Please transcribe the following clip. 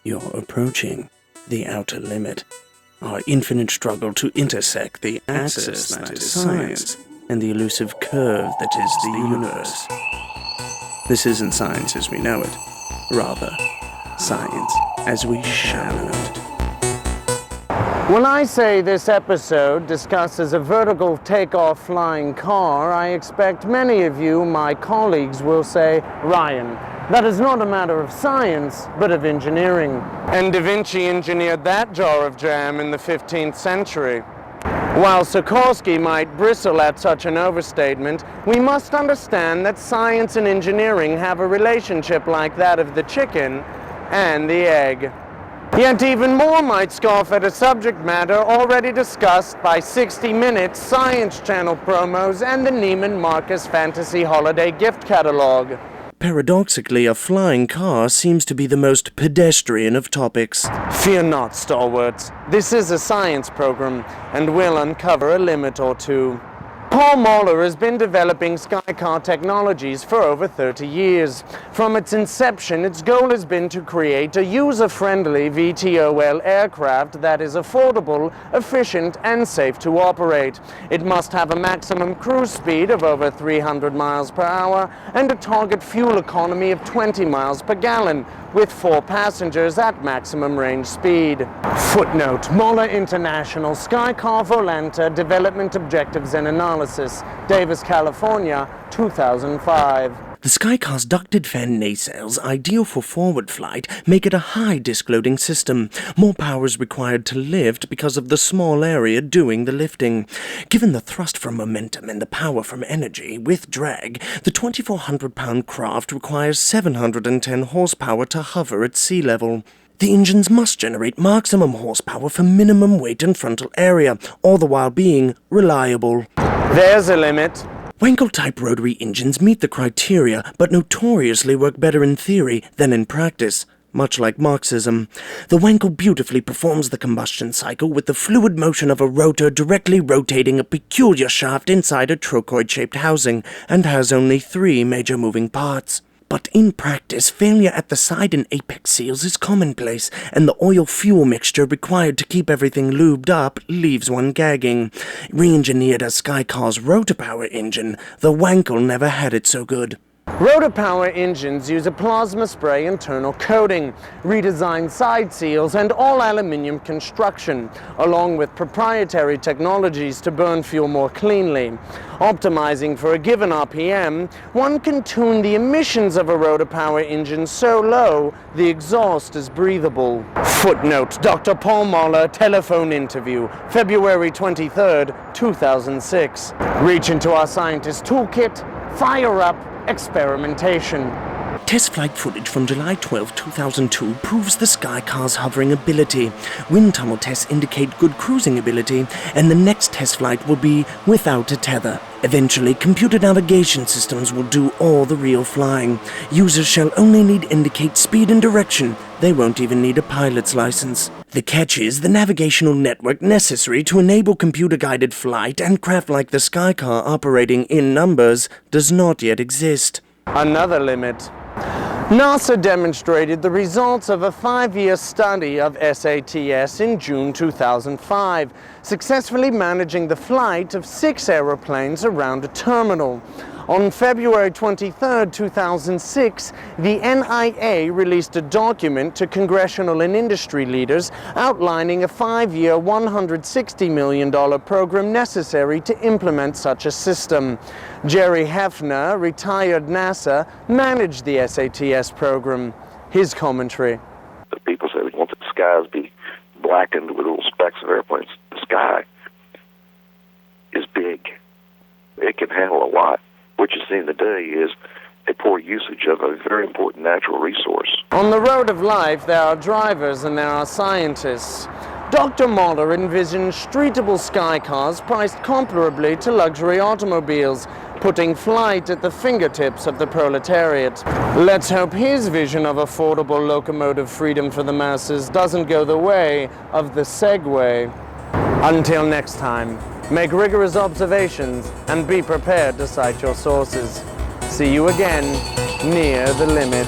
You're approaching the outer limit, our infinite struggle to intersect the axis that is science and the elusive curve that is the universe. This isn't science as we know it, rather, science as we shall know it. When I say this episode discusses a vertical takeoff flying car, I expect many of you, my colleagues, will say, "Ryan, that is not a matter of science, but of engineering." And Da Vinci engineered that jar of jam in the 15th century. While Sikorsky might bristle at such an overstatement, we must understand that science and engineering have a relationship like that of the chicken and the egg. Yet even more might scoff at a subject matter already discussed by 60 Minutes, Science Channel promos, and the Neiman Marcus Fantasy Holiday gift catalog. Paradoxically, a flying car seems to be the most pedestrian of topics. Fear not, stalwarts. This is a science program, and we'll uncover a limit or two. Paul Mahler has been developing Skycar technologies for over 30 years. From its inception, its goal has been to create a user-friendly VTOL aircraft that is affordable, efficient, and safe to operate. It must have a maximum cruise speed of over 300 miles per hour and a target fuel economy of 20 miles per gallon, with 4 passengers at maximum range speed. Footnote: Mahler International, Skycar Volanta, Development Objectives and Analysis, Davis, California, 2005. The Skycar's ducted fan nacelles, ideal for forward flight, make it a high disk-loading system. More power is required to lift because of the small area doing the lifting. Given the thrust from momentum and the power from energy, with drag, the 2,400-pound craft requires 710 horsepower to hover at sea level. The engines must generate maximum horsepower for minimum weight and frontal area, all the while being reliable. There's a limit. Wankel-type rotary engines meet the criteria, but notoriously work better in theory than in practice, much like Marxism. The Wankel beautifully performs the combustion cycle with the fluid motion of a rotor directly rotating a peculiar shaft inside a trochoid-shaped housing, and has only 3 major moving parts. But in practice, failure at the side and apex seals is commonplace, and the oil-fuel mixture required to keep everything lubed up leaves one gagging. Re-engineered as Skycar's rotor-power engine, the Wankel never had it so good. Rotor power engines use a plasma spray internal coating, redesigned side seals, and all-aluminium construction, along with proprietary technologies to burn fuel more cleanly. Optimizing for a given RPM, one can tune the emissions of a rotor power engine so low the exhaust is breathable. Footnote: Dr. Paul Mahler, telephone interview, February 23rd, 2006. Reach into our scientist toolkit, fire up experimentation. Test flight footage from July 12, 2002 proves the Skycar's hovering ability. Wind tunnel tests indicate good cruising ability, and the next test flight will be without a tether. Eventually, computer navigation systems will do all the real flying. Users shall only need indicate speed and direction. They won't even need a pilot's license. The catch is the navigational network necessary to enable computer-guided flight and craft like the Skycar operating in numbers does not yet exist. Another limit. NASA demonstrated the results of a 5-year study of SATS in June 2005, successfully managing the flight of 6 aeroplanes around a terminal. On February 23, 2006, the NIA released a document to congressional and industry leaders outlining a 5-year, $160 million program necessary to implement such a system. Jerry Hefner, retired NASA, managed the SATS program. His commentary. The people say they want the skies be blackened with little specks of airplanes. The sky is big. It can handle a lot. What you see in the day is a poor usage of a very important natural resource. On the road of life, there are drivers and there are scientists. Dr. Mahler envisioned streetable Skycars priced comparably to luxury automobiles, putting flight at the fingertips of the proletariat. Let's hope his vision of affordable locomotive freedom for the masses doesn't go the way of the Segway. Until next time, make rigorous observations and be prepared to cite your sources. See you again near the limit.